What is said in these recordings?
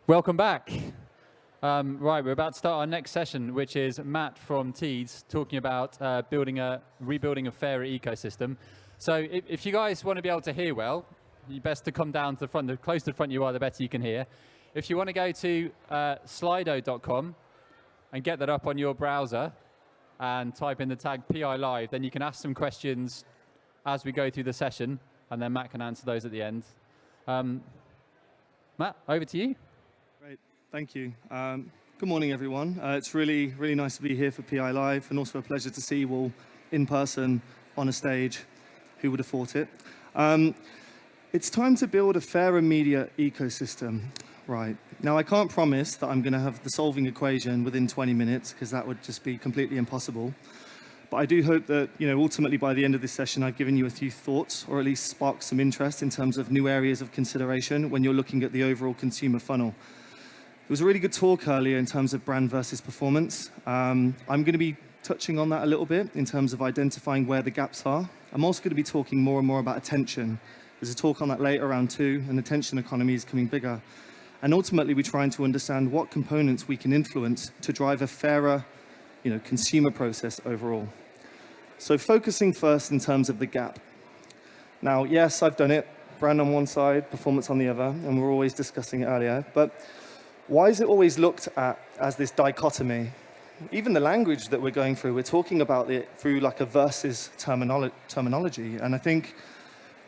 Welcome back. Right, we're about to start our next session, which is Matt from Teads talking about rebuilding a fairer ecosystem. So if you guys want to be able to hear well, you best to come down to the front. The closer to the front you are, the better you can hear. If you want to go to slido.com and get that up on your browser and type in the tag PI Live, then you can ask some questions as we go through the session, and then Matt can answer those at the end. Matt, over to you. Great, thank you. Good morning, everyone. It's really nice to be here for PI Live, and also a pleasure to see you all in person on a stage. Who would have thought it? It's time to build a fairer media ecosystem. Right. Now, I can't promise that I'm going to have the solving equation within 20 minutes, because that would just be completely impossible. But I do hope that, ultimately by the end of this session, I've given you a few thoughts, or at least sparked some interest in terms of new areas of consideration when you're looking at the overall consumer funnel. It was a really good talk earlier in terms of brand versus performance. I'm going to be touching on that a little bit in terms of identifying where the gaps are. I'm also going to be talking more and more about attention. There's a talk on that later around too, and attention economy is coming bigger. And ultimately, we're trying to understand what components we can influence to drive a fairer, consumer process overall. So focusing first in terms of the gap. Now, yes, I've done it. Brand on one side, performance on the other, and we're always discussing it earlier. But why is it always looked at as this dichotomy? Even the language that we're going through, we're talking about it through like a versus terminology. And I think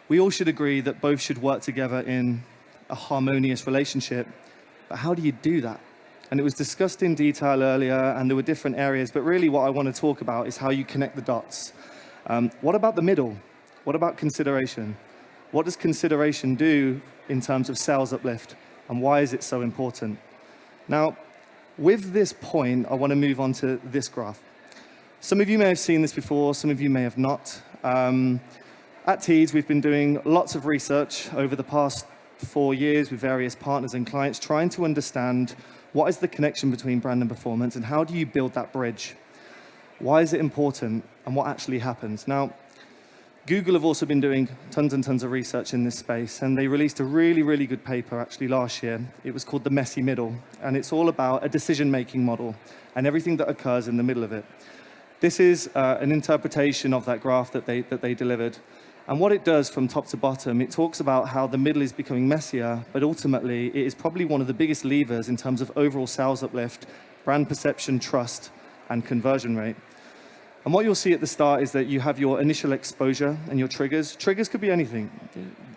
we all should agree that both should work together in a harmonious relationship. But how do you do that? And it was discussed in detail earlier, and there were different areas. But really what I want to talk about is how you connect the dots. What about the middle? What about consideration? What does consideration do in terms of sales uplift? And why is it so important? Now, with this point, I want to move on to this graph. Some of you may have seen this before, some of you may have not. At Teads, we've been doing lots of research over the past 4 years with various partners and clients, trying to understand what is the connection between brand and performance, and how do you build that bridge? Why is it important, and what actually happens? Now, Google have also been doing tons and tons of research in this space, and they released a really good paper actually last year. It was called The Messy Middle, and it's all about a decision-making model and everything that occurs in the middle of it. This is an interpretation of that graph that they delivered. And what it does from top to bottom, it talks about how the middle is becoming messier, but ultimately it is probably one of the biggest levers in terms of overall sales uplift, brand perception, trust, and conversion rate. And what you'll see at the start is that you have your initial exposure and your triggers. Triggers could be anything.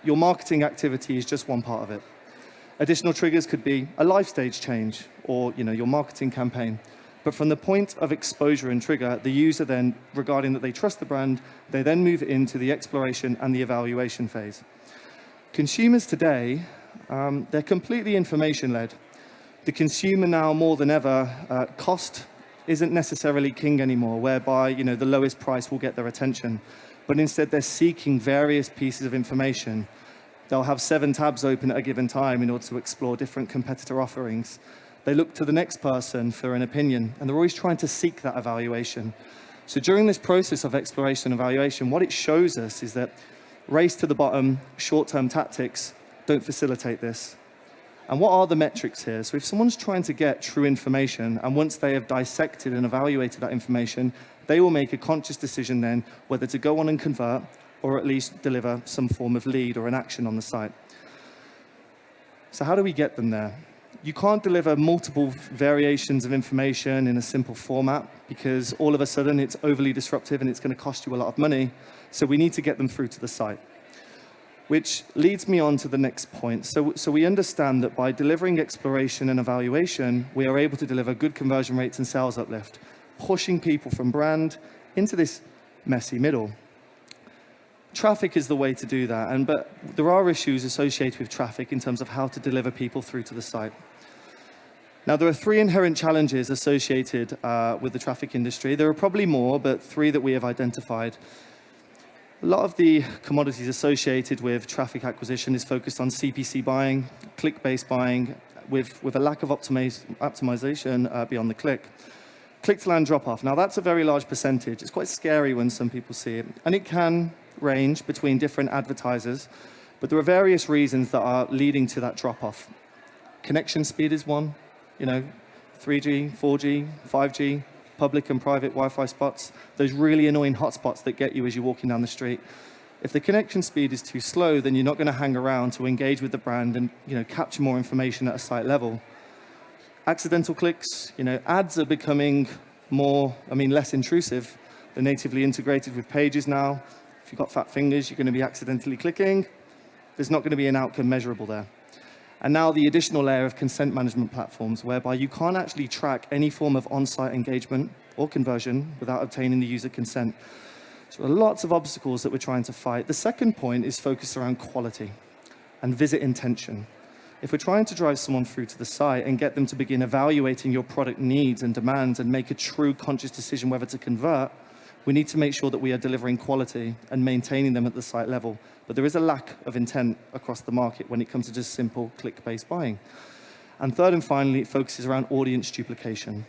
Your marketing activity is just one part of it. Additional triggers could be a life stage change, or your marketing campaign. But from the point of exposure and trigger, the user then, regarding that they trust the brand, they then move into the exploration and the evaluation phase. Consumers today, they're completely information-led. The consumer now, more than ever, cost isn't necessarily king anymore, whereby the lowest price will get their attention. But instead, they're seeking various pieces of information. They'll have 7 tabs open at a given time in order to explore different competitor offerings. They look to the next person for an opinion, and they're always trying to seek that evaluation. So during this process of exploration and evaluation, what it shows us is that race to the bottom, short-term tactics don't facilitate this. And what are the metrics here? So if someone's trying to get true information, and once they have dissected and evaluated that information, they will make a conscious decision then whether to go on and convert, or at least deliver some form of lead or an action on the site. So how do we get them there? You can't deliver multiple variations of information in a simple format, because all of a sudden it's overly disruptive and it's going to cost you a lot of money. So we need to get them through to the site. Which leads me on to the next point. So we understand that by delivering exploration and evaluation, we are able to deliver good conversion rates and sales uplift, pushing people from brand into this messy middle. Traffic is the way to do that, but there are issues associated with traffic in terms of how to deliver people through to the site. Now, there are 3 inherent challenges associated with the traffic industry. There are probably more, but 3 that we have identified. A lot of the commodities associated with traffic acquisition is focused on CPC buying, click-based buying, with a lack of optimization beyond the click. Click-to-land drop-off. Now, that's a very large percentage. It's quite scary when some people see it, and it can range between different advertisers, but there are various reasons that are leading to that drop-off. Connection speed is one, 3G, 4G, 5G, public and private Wi-Fi spots, those really annoying hotspots that get you as you're walking down the street. If the connection speed is too slow, then you're not going to hang around to engage with the brand and capture more information at a site level. Accidental clicks, ads are becoming less intrusive. They're natively integrated with pages now. If you've got fat fingers, you're going to be accidentally clicking. There's not going to be an outcome measurable there. And now the additional layer of consent management platforms, whereby you can't actually track any form of on-site engagement or conversion without obtaining the user consent. So there are lots of obstacles that we're trying to fight. The second point is focused around quality and visit intention. If we're trying to drive someone through to the site and get them to begin evaluating your product needs and demands and make a true conscious decision whether to convert, we need to make sure that we are delivering quality and maintaining them at the site level. But there is a lack of intent across the market when it comes to just simple click-based buying. And third and finally, it focuses around audience duplication.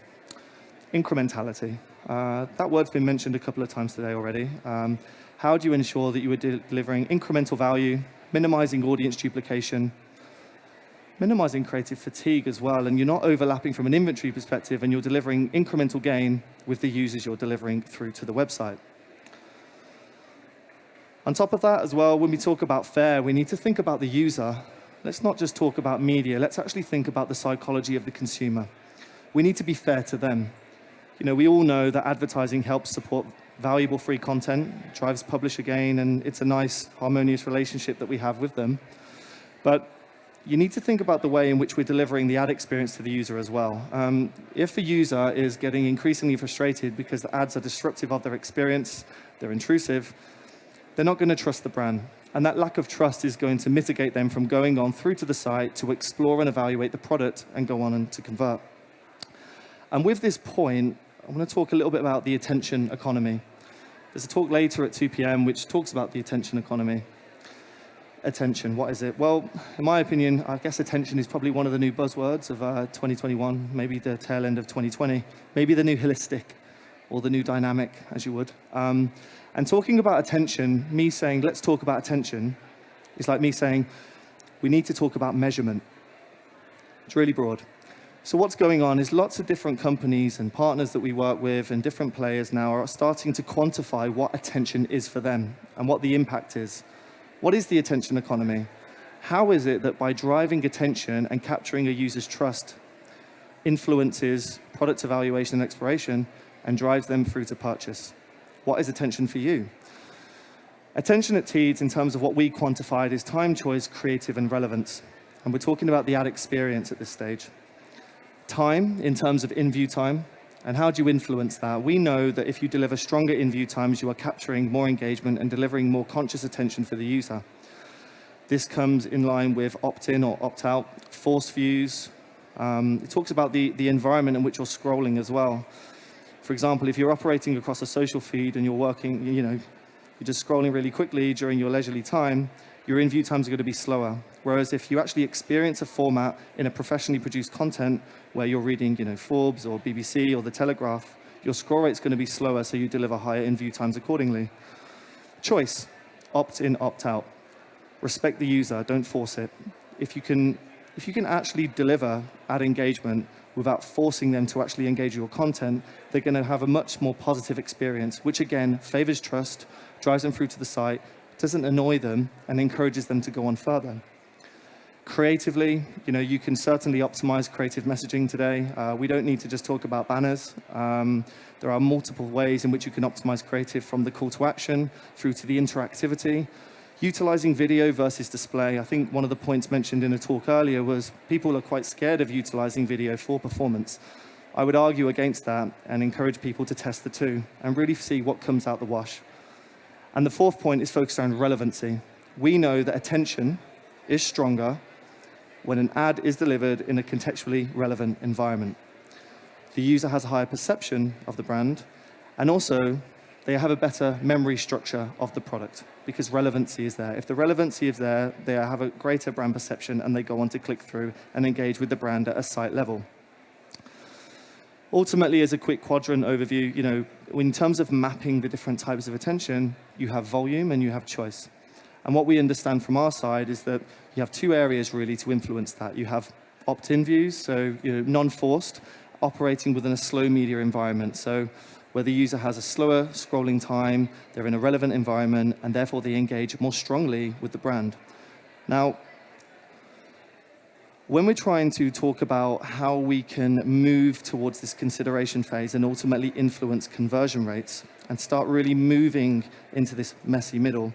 Incrementality. That word's been mentioned a couple of times today already. How do you ensure that you are delivering incremental value, minimizing audience duplication, minimizing creative fatigue as well, and you're not overlapping from an inventory perspective, and you're delivering incremental gain with the users you're delivering through to the website. On top of that as well, when we talk about fair, we need to think about the user. Let's not just talk about media, let's actually think about the psychology of the consumer. We need to be fair to them. We all know that advertising helps support valuable free content, drives publisher gain, and it's a nice, harmonious relationship that we have with them. But you need to think about the way in which we're delivering the ad experience to the user as well. If the user is getting increasingly frustrated because the ads are disruptive of their experience, they're intrusive, they're not going to trust the brand. And that lack of trust is going to mitigate them from going on through to the site to explore and evaluate the product and go on and to convert. And with this point, I want to talk a little bit about the attention economy. There's a talk later at 2 p.m. which talks about the attention economy. Attention, what is it? Well, in my opinion, I guess attention is probably one of the new buzzwords of 2021, maybe the tail end of 2020, maybe the new holistic or the new dynamic, as you would. And talking about attention, me saying, let's talk about attention, is like me saying, we need to talk about measurement. It's really broad. So what's going on is lots of different companies and partners that we work with and different players now are starting to quantify what attention is for them and what the impact is. What is the attention economy? How is it that by driving attention and capturing a user's trust influences product evaluation and exploration and drives them through to purchase? What is attention for you? Attention at Teads, in terms of what we quantified, is time, choice, creative, and relevance. And we're talking about the ad experience at this stage. Time, in terms of in-view time, and how do you influence that? We know that if you deliver stronger in-view times, you are capturing more engagement and delivering more conscious attention for the user. This comes in line with opt-in or opt-out, force views. It talks about the environment in which you're scrolling as well. For example, if you're operating across a social feed and you're working, you're just scrolling really quickly during your leisurely time, your in-view times are going to be slower. Whereas if you actually experience a format in a professionally produced content where you're reading, Forbes or BBC or The Telegraph, your scroll rate's going to be slower, so you deliver higher in-view times accordingly. Choice, opt-in, opt-out. Respect the user, don't force it. If you can actually deliver ad engagement without forcing them to actually engage your content, they're going to have a much more positive experience, which again favors trust, drives them through to the site, doesn't annoy them, and encourages them to go on further. Creatively, you can certainly optimize creative messaging today. We don't need to just talk about banners. There are multiple ways in which you can optimize creative, from the call to action through to the interactivity. Utilizing video versus display. I think one of the points mentioned in a talk earlier was people are quite scared of utilizing video for performance. I would argue against that and encourage people to test the two and really see what comes out the wash. And the fourth point is focused on relevancy. We know that attention is stronger when an ad is delivered in a contextually relevant environment. The user has a higher perception of the brand, and also they have a better memory structure of the product because relevancy is there. If the relevancy is there, they have a greater brand perception and they go on to click through and engage with the brand at a site level. Ultimately, as a quick quadrant overview, in terms of mapping the different types of attention, you have volume and you have choice. And what we understand from our side is that you have two areas really to influence that. You have opt-in views, so non-forced, operating within a slow media environment. So where the user has a slower scrolling time, they're in a relevant environment, and therefore they engage more strongly with the brand. Now, when we're trying to talk about how we can move towards this consideration phase and ultimately influence conversion rates and start really moving into this messy middle,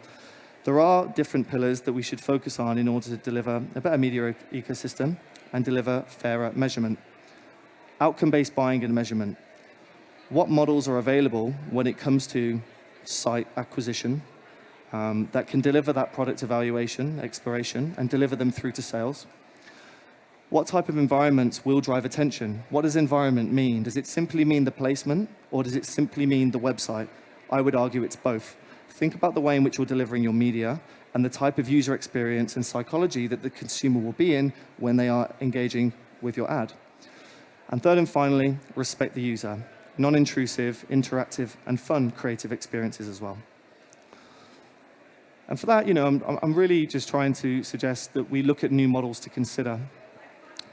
there are different pillars that we should focus on in order to deliver a better media ecosystem and deliver fairer measurement. Outcome-based buying and measurement. What models are available when it comes to site acquisition that can deliver that product evaluation, exploration, and deliver them through to sales? What type of environments will drive attention? What does environment mean? Does it simply mean the placement, or does it simply mean the website? I would argue it's both. Think about the way in which you're delivering your media and the type of user experience and psychology that the consumer will be in when they are engaging with your ad. And third and finally, respect the user. Non-intrusive, interactive, and fun creative experiences as well. And for that, I'm really just trying to suggest that we look at new models to consider.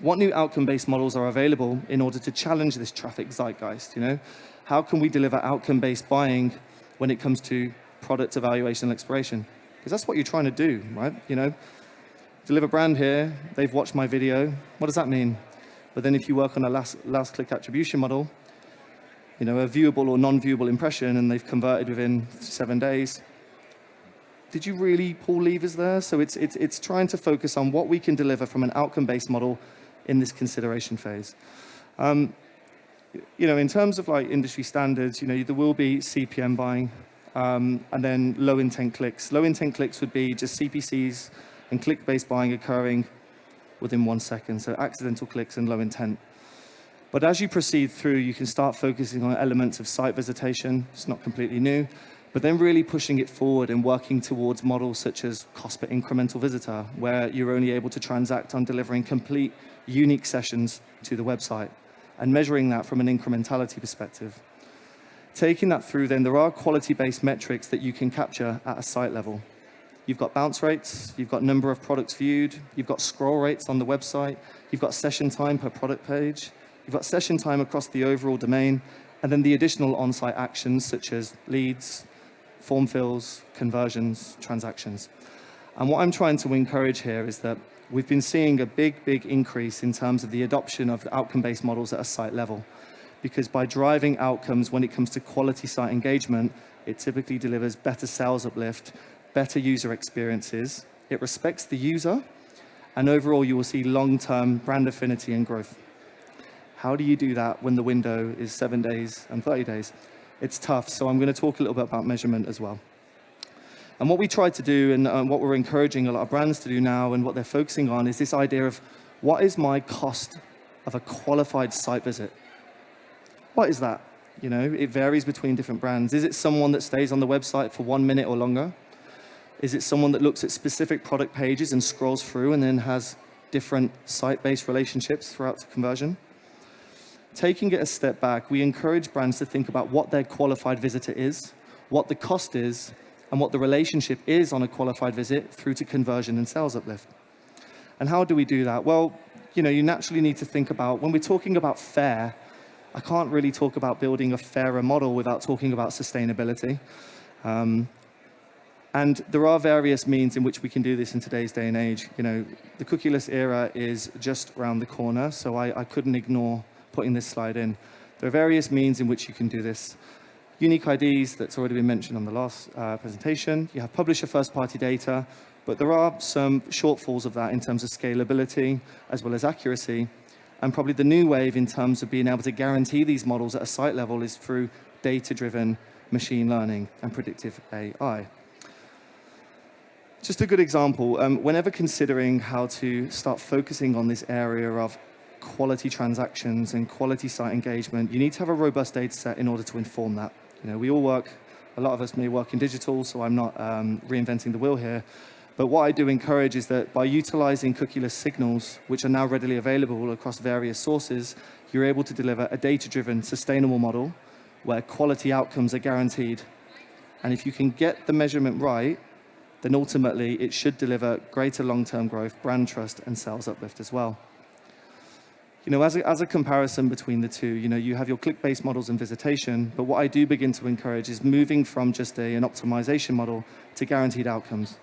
What new outcome-based models are available in order to challenge this traffic zeitgeist? How can we deliver outcome-based buying when it comes to product evaluation and exploration? Because that's what you're trying to do, right? Deliver brand here, they've watched my video. What does that mean? But then if you work on a last click attribution model, a viewable or non-viewable impression, and they've converted within 7 days, did you really pull levers there? So it's trying to focus on what we can deliver from an outcome-based model in this consideration phase. In terms of industry standards, there will be CPM buying, and then low intent clicks. Low intent clicks would be just CPCs and click-based buying occurring within 1 second, so accidental clicks and low intent. But as you proceed through, you can start focusing on elements of site visitation. It's not completely new, but then really pushing it forward and working towards models such as cost per incremental visitor, where you're only able to transact on delivering complete, unique sessions to the website, and measuring that from an incrementality perspective. Taking that through, then there are quality-based metrics that you can capture at a site level. You've got bounce rates, you've got number of products viewed, you've got scroll rates on the website, you've got session time per product page, you've got session time across the overall domain, and then the additional on-site actions such as leads, form fills, conversions, transactions. And what I'm trying to encourage here is that we've been seeing a big increase in terms of the adoption of outcome-based models at a site level. Because by driving outcomes when it comes to quality site engagement, it typically delivers better sales uplift, better user experiences, it respects the user, and overall you will see long-term brand affinity and growth. How do you do that when the window is 7 days and 30 days? It's tough, so I'm going to talk a little bit about measurement as well. And what we try to do, and what we're encouraging a lot of brands to do now, and what they're focusing on, is this idea of what is my cost of a qualified site visit? What is that? It varies between different brands. Is it someone that stays on the website for 1 minute or longer? Is it someone that looks at specific product pages and scrolls through and then has different site-based relationships throughout the conversion? Taking it a step back, we encourage brands to think about what their qualified visitor is, what the cost is, and what the relationship is on a qualified visit through to conversion and sales uplift. And how do we do that? Well, you naturally need to think about, when we're talking about fair, I can't really talk about building a fairer model without talking about sustainability. And there are various means in which we can do this in today's day and age. The cookieless era is just around the corner, so I couldn't ignore putting this slide in. There are various means in which you can do this. Unique IDs, that's already been mentioned on the last presentation. You have publisher first-party data, but there are some shortfalls of that in terms of scalability as well as accuracy. And probably the new wave in terms of being able to guarantee these models at a site level is through data-driven machine learning and predictive AI. Just a good example, whenever considering how to start focusing on this area of quality transactions and quality site engagement, you need to have a robust data set in order to inform that. We all work, a lot of us may work in digital, so I'm not reinventing the wheel here. But what I do encourage is that by utilizing cookieless signals, which are now readily available across various sources, you're able to deliver a data-driven, sustainable model where quality outcomes are guaranteed. And if you can get the measurement right, then ultimately it should deliver greater long-term growth, brand trust, and sales uplift as well. as a comparison between the two, you have your click-based models and visitation, but what I do begin to encourage is moving from just an optimization model to guaranteed outcomes.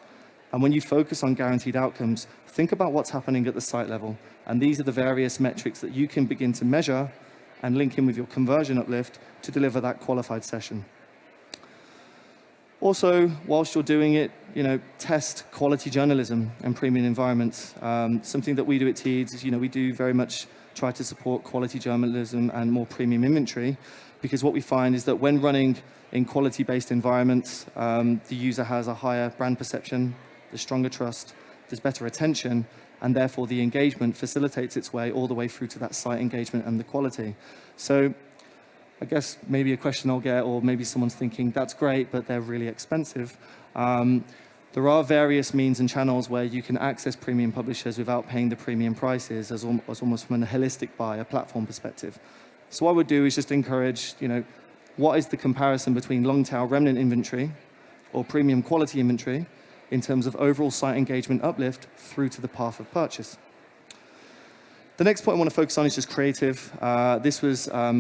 And when you focus on guaranteed outcomes, think about what's happening at the site level. And these are the various metrics that you can begin to measure and link in with your conversion uplift to deliver that qualified session. Also, whilst you're doing it, test quality journalism and premium environments. Something that we do at Teads is, we do very much try to support quality journalism and more premium inventory, because what we find is that when running in quality-based environments, the user has a higher brand perception, there's stronger trust, there's better attention, and therefore the engagement facilitates its way all the way through to that site engagement and the quality. So I guess maybe a question I'll get, or maybe someone's thinking, that's great, but they're really expensive. There are various means and channels where you can access premium publishers without paying the premium prices, as almost from a holistic buy, a platform perspective. So what I would do is just encourage, what is the comparison between long tail remnant inventory or premium quality inventory in terms of overall site engagement uplift through to the path of purchase. The next point I want to focus on is just creative. This was a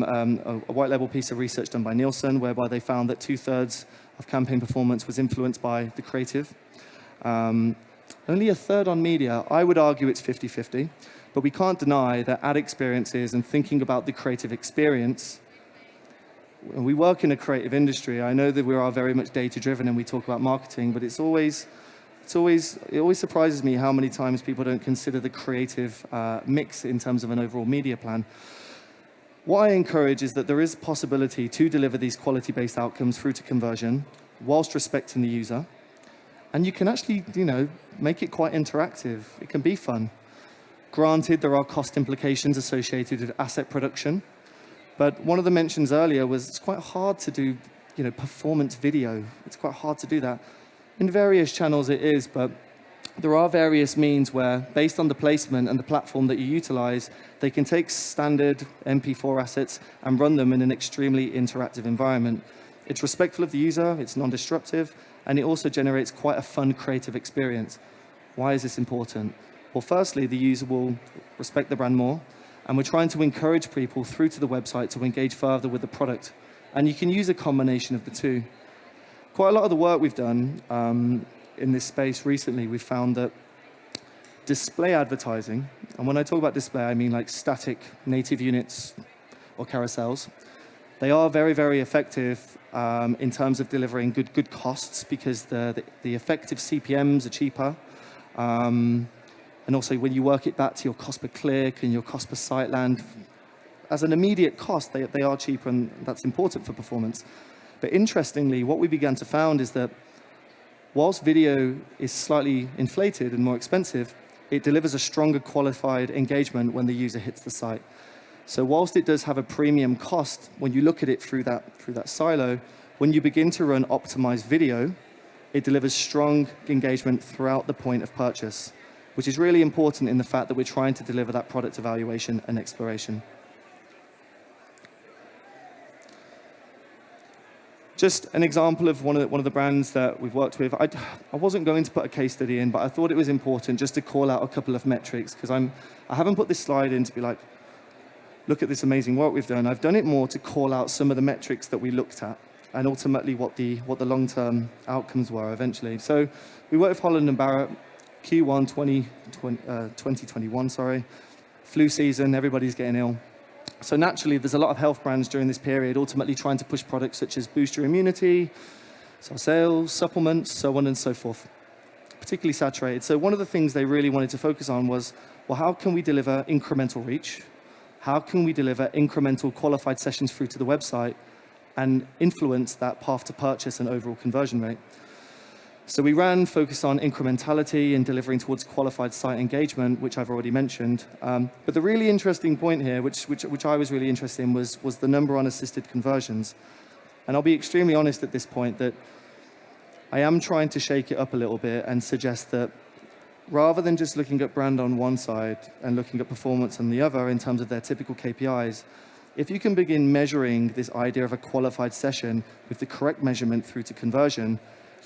white label piece of research done by Nielsen, whereby they found that 2/3 of campaign performance was influenced by the creative. Only a third on media. I would argue it's 50-50, but we can't deny that ad experiences and thinking about the creative experience. We work in a creative industry. I know that we are very much data-driven and we talk about marketing, but it always surprises me how many times people don't consider the creative mix in terms of an overall media plan. What I encourage is that there is a possibility to deliver these quality-based outcomes through to conversion whilst respecting the user. And you can actually, make it quite interactive. It can be fun. Granted, there are cost implications associated with asset production, but one of the mentions earlier was it's quite hard to do, performance video. It's quite hard to do that. In various channels it is, but there are various means where, based on the placement and the platform that you utilize, they can take standard MP4 assets and run them in an extremely interactive environment. It's respectful of the user, it's non-disruptive, and it also generates quite a fun, creative experience. Why is this important? Well, firstly, the user will respect the brand more, and we're trying to encourage people through to the website to engage further with the product. And you can use a combination of the two. Quite a lot of the work we've done in this space recently, we've found that display advertising, and when I talk about display, I mean like static native units or carousels, they are very, very effective in terms of delivering good costs, because the effective CPMs are cheaper. And also when you work it back to your cost per click and your cost per site land, as an immediate cost, they are cheaper, and that's important for performance. But interestingly, what we began to find is that whilst video is slightly inflated and more expensive, it delivers a stronger qualified engagement when the user hits the site. So whilst it does have a premium cost, when you look at it through that silo, when you begin to run optimized video, it delivers strong engagement throughout the point of purchase, which is really important in the fact that we're trying to deliver that product evaluation and exploration. Just an example of one of the brands that we've worked with. I wasn't going to put a case study in, but I thought it was important just to call out a couple of metrics, because I haven't put this slide in to be like, look at this amazing work we've done. I've done it more to call out some of the metrics that we looked at, and ultimately what the long-term outcomes were eventually. So we worked with Holland & Barrett, Q1 2021, flu season, everybody's getting ill. So naturally, there's a lot of health brands during this period ultimately trying to push products such as boost your immunity, so sales, supplements, so on and so forth, particularly saturated. So one of the things they really wanted to focus on was, well, how can we deliver incremental reach? How can we deliver incremental qualified sessions through to the website and influence that path to purchase and overall conversion rate? So we ran focus on incrementality and delivering towards qualified site engagement, which I've already mentioned. But the really interesting point here, which I was really interested in, was the number on assisted conversions. And I'll be extremely honest at this point that I am trying to shake it up a little bit and suggest that rather than just looking at brand on one side and looking at performance on the other in terms of their typical KPIs, if you can begin measuring this idea of a qualified session with the correct measurement through to conversion,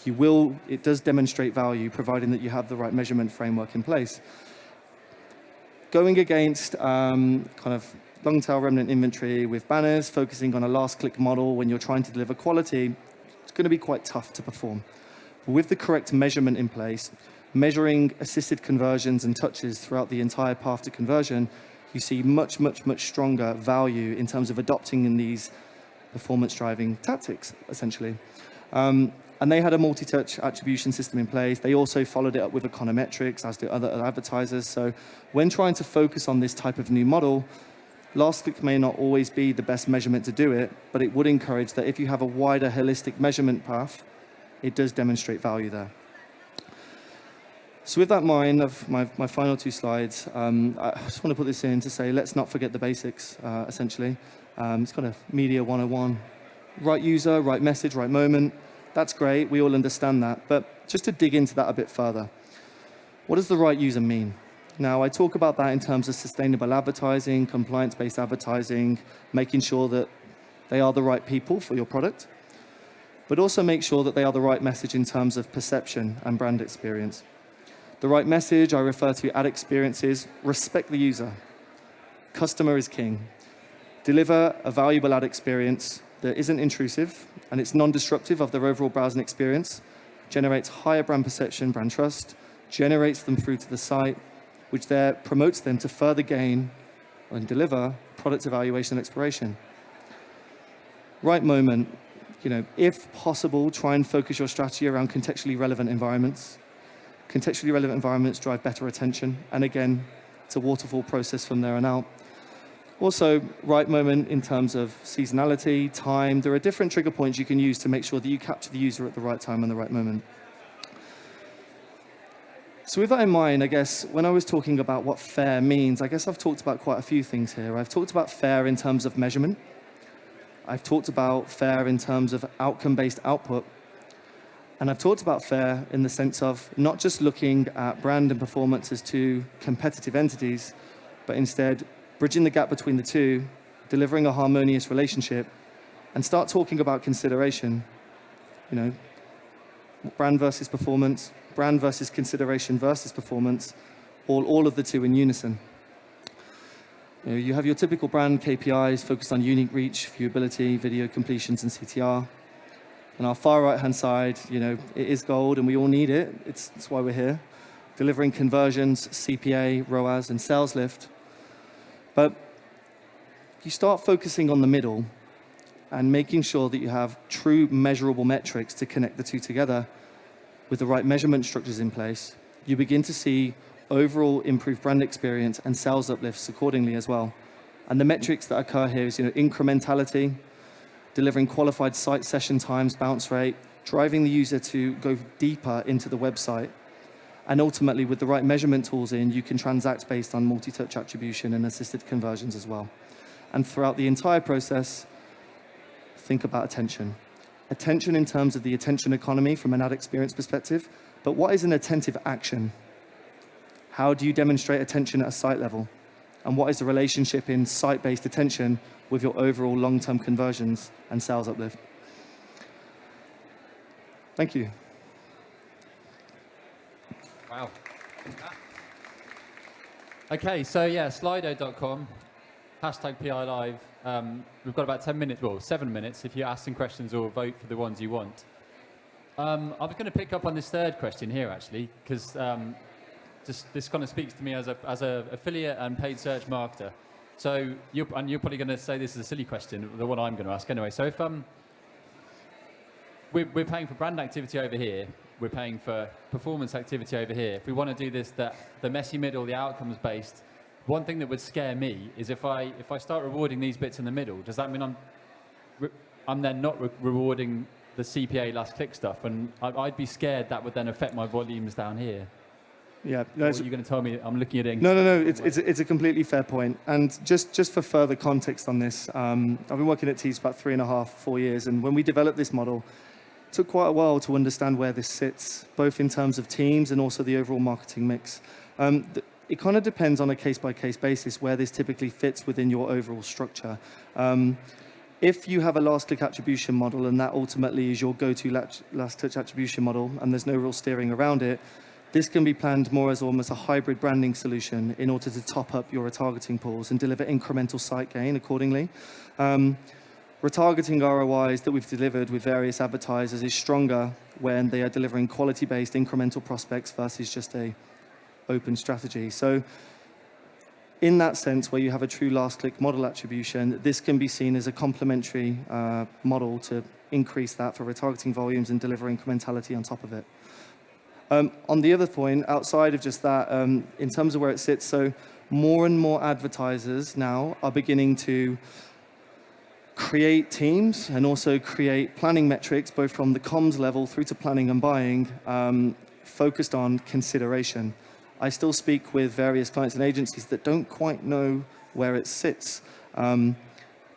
it does demonstrate value, providing that you have the right measurement framework in place. going against kind of long tail remnant inventory with banners, focusing on a last click model when you're trying to deliver quality, it's going to be quite tough to perform. But with the correct measurement in place, measuring assisted conversions and touches throughout the entire path to conversion, you see much, much, much stronger value in terms of adopting in these performance driving tactics, essentially. And they had a multi-touch attribution system in place. They also followed it up with econometrics, as do other advertisers. So when trying to focus on this type of new model, last click may not always be the best measurement to do it, but it would encourage that if you have a wider holistic measurement path, it does demonstrate value there. So with that in mind, of my final two slides, I just want to put this in to say, let's not forget the basics, essentially. It's kind of media 101. Right user, right message, right moment. That's great, we all understand that. But just to dig into that a bit further, what does the right user mean? Now, I talk about that in terms of sustainable advertising, compliance-based advertising, making sure that they are the right people for your product, but also make sure that they are the right message in terms of perception and brand experience. The right message, I refer to ad experiences, respect the user. Customer is king. Deliver a valuable ad experience that isn't intrusive and it's non-disruptive of their overall browsing experience, generates higher brand perception, brand trust, generates them through to the site, which there promotes them to further gain and deliver product evaluation and exploration. Right moment, if possible, try and focus your strategy around contextually relevant environments. Contextually relevant environments drive better attention, and again, it's a waterfall process from there on out. Also, right moment in terms of seasonality, time, there are different trigger points you can use to make sure that you capture the user at the right time and the right moment. So with that in mind, I guess, when I was talking about what fair means, I guess I've talked about quite a few things here. I've talked about fair in terms of measurement. I've talked about fair in terms of outcome-based output. And I've talked about fair in the sense of not just looking at brand and performance as two competitive entities, but instead bridging the gap between the two, delivering a harmonious relationship, and start talking about consideration. Brand versus performance, brand versus consideration versus performance, all of the two in unison. You have your typical brand KPIs focused on unique reach, viewability, video completions, and CTR. On our far right-hand side, it is gold, and we all need it. It's why we're here. Delivering conversions, CPA, ROAS, and sales lift. But you start focusing on the middle and making sure that you have true measurable metrics to connect the two together with the right measurement structures in place. You begin to see overall improved brand experience and sales uplifts accordingly as well. And the metrics that occur here is incrementality, delivering qualified site session times, bounce rate, driving the user to go deeper into the website. And ultimately, with the right measurement tools in, you can transact based on multi-touch attribution and assisted conversions as well. And throughout the entire process, think about attention. Attention in terms of the attention economy from an ad experience perspective, but what is an attentive action? How do you demonstrate attention at a site level? And what is the relationship in site-based attention with your overall long-term conversions and sales uplift? Thank you. Wow. Okay, so yeah, Slido.com, #PILive. We've got about 10 minutes, well, 7 minutes if you ask some questions or vote for the ones you want. I was going to pick up on this third question here, actually, because this kind of speaks to me as a affiliate and paid search marketer. So, you're probably going to say this is a silly question, the one I'm going to ask anyway. So if we're paying for brand activity over here, we're paying for performance activity over here. If we want to do this, the messy middle, the outcomes based, one thing that would scare me is if I start rewarding these bits in the middle, does that mean I'm then not rewarding the CPA last click stuff? And I'd be scared that would then affect my volumes down here. Yeah. No, you're going to tell me I'm looking at it. No. It's a completely fair point. And just for further context on this, I've been working at Teads about 3.5, 4 years. And when we developed this model, it took quite a while to understand where this sits, both in terms of teams and also the overall marketing mix. It kind of depends on a case-by-case basis where this typically fits within your overall structure. If you have a last-click attribution model and that ultimately is your go-to last-touch attribution model and there's no real steering around it, This can be planned more as almost a hybrid branding solution in order to top up your retargeting pools and deliver incremental site gain accordingly. Retargeting ROIs that we've delivered with various advertisers is stronger when they are delivering quality-based incremental prospects versus just a open strategy. So in that sense, where you have a true last-click model attribution, this can be seen as a complementary model to increase that for retargeting volumes and deliver incrementality on top of it. On the other point, outside of just that, in terms of where it sits, so more and more advertisers now are beginning to create teams and also create planning metrics, both from the comms level through to planning and buying, focused on consideration. I still speak with various clients and agencies that don't quite know where it sits.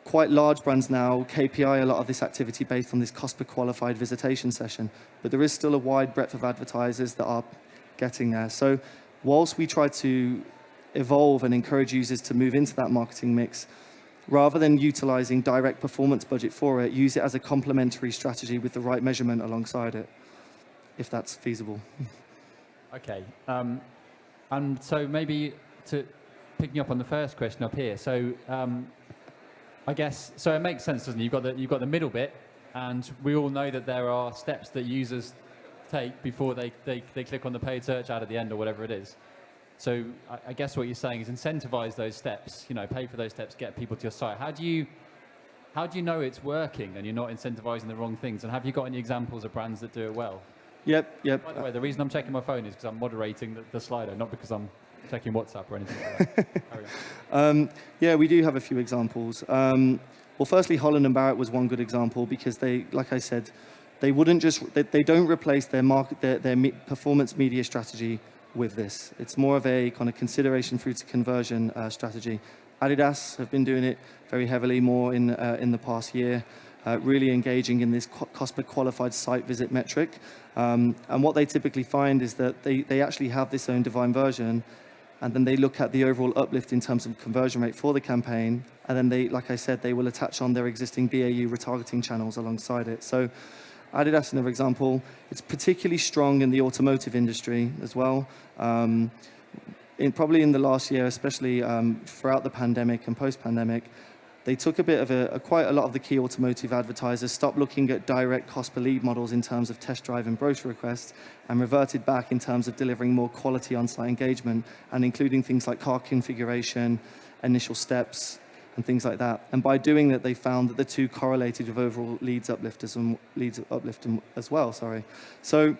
Quite large brands now KPI a lot of this activity based on this cost per qualified visitation session, but there is still a wide breadth of advertisers that are getting there. So whilst we try to evolve and encourage users to move into that marketing mix, rather than utilizing direct performance budget for it, use it as a complementary strategy with the right measurement alongside it, if that's feasible. Okay. And so maybe picking up on the first question up here. So I guess, so it makes sense, doesn't it? You've got the middle bit, and we all know that there are steps that users take before they click on the paid search ad at the end or whatever it is. So I guess what you're saying is incentivize those steps, pay for those steps, get people to your site. How do you know it's working and you're not incentivizing the wrong things? And have you got any examples of brands that do it well? Yep. By the way, the reason I'm checking my phone is because I'm moderating the Slido, not because I'm checking WhatsApp or anything like that. Carry on. Yeah, we do have a few examples. Well, firstly, Holland & Barrett was one good example because they, like I said, they wouldn't just, they don't replace their performance media strategy with this. It's more of a kind of consideration through to conversion strategy. Adidas have been doing it very heavily more in the past year, really engaging in this cost per qualified site visit metric. And what they typically find is that they actually have this own divine version, and then they look at the overall uplift in terms of conversion rate for the campaign, and then they, like I said, they will attach on their existing BAU retargeting channels alongside it. So Adidas, another example, it's particularly strong in the automotive industry as well. Probably in the last year, especially throughout the pandemic and post-pandemic, they took a bit of quite a lot of the key automotive advertisers stopped looking at direct cost per lead models in terms of test drive and brochure requests and reverted back in terms of delivering more quality on-site engagement and including things like car configuration, initial steps, and things like that. And by doing that, they found that the two correlated with overall leads uplift as well. So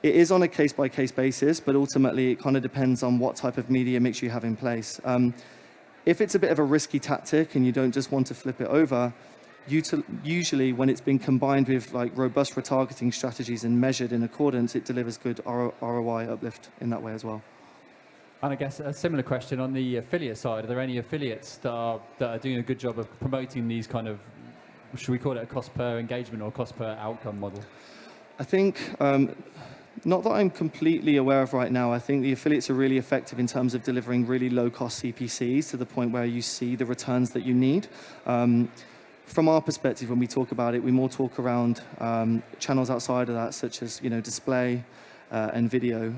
it is on a case-by-case basis, but ultimately it kind of depends on what type of media mix you have in place. If it's a bit of a risky tactic and you don't just want to flip it over, usually when it's been combined with like robust retargeting strategies and measured in accordance, it delivers good ROI uplift in that way as well. And I guess a similar question on the affiliate side. Are there any affiliates that are doing a good job of promoting these kind of, should we call it a cost per engagement or cost per outcome model? I think, not that I'm completely aware of right now, I think the affiliates are really effective in terms of delivering really low-cost CPCs to the point where you see the returns that you need. From our perspective, when we talk about it, we more talk around channels outside of that, such as display and video.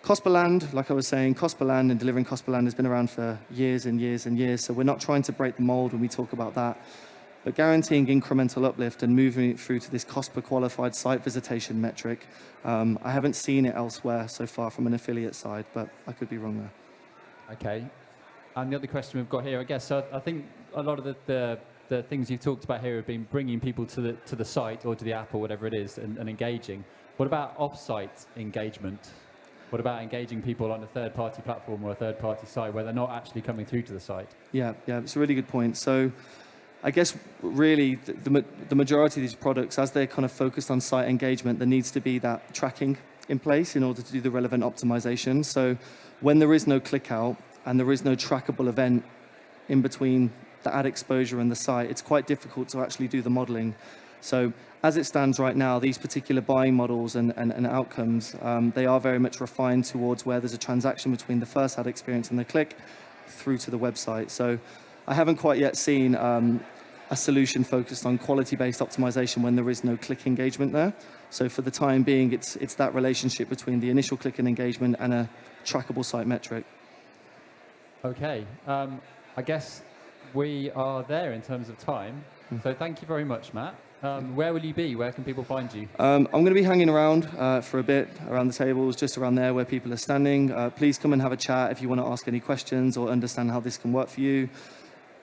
Cost per land, like I was saying, cost per land and delivering cost per land has been around for years and years and years, so we're not trying to break the mold when we talk about that. But guaranteeing incremental uplift and moving it through to this cost per qualified site visitation metric, I haven't seen it elsewhere so far from an affiliate side, but I could be wrong there. Okay. And the other question we've got here, I guess, I think a lot of the things you've talked about here have been bringing people to the site or to the app or whatever it is and engaging. What about off-site engagement? What about engaging people on a third-party platform or a third-party site where they're not actually coming through to the site? Yeah, it's a really good point. So I guess really the majority of these products, as they're kind of focused on site engagement, there needs to be that tracking in place in order to do the relevant optimization. So when there is no click out and there is no trackable event in between the ad exposure and the site, it's quite difficult to actually do the modeling. So as it stands right now, these particular buying models and outcomes, they are very much refined towards where there's a transaction between the first ad experience and the click through to the website. So I haven't quite yet seen a solution focused on quality-based optimization when there is no click engagement there. So for the time being, it's that relationship between the initial click and engagement and a trackable site metric. Okay, I guess we are there in terms of time. So thank you very much, Matt. Where will you be? Where can people find you? I'm going to be hanging around for a bit around the tables, just around there where people are standing. Please come and have a chat if you want to ask any questions or understand how this can work for you.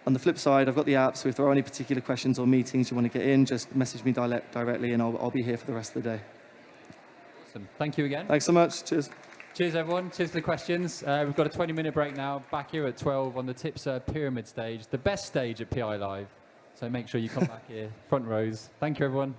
On the flip side, I've got the app, so if there are any particular questions or meetings you want to get in, just message me directly and I'll be here for the rest of the day. Awesome. Thank you again. Thanks so much. Cheers. Cheers, everyone. Cheers for the questions. We've got a 20-minute break now, back here at 12 on the Tipser Pyramid stage, the best stage at PI Live. So make sure you come back here, front rows. Thank you, everyone.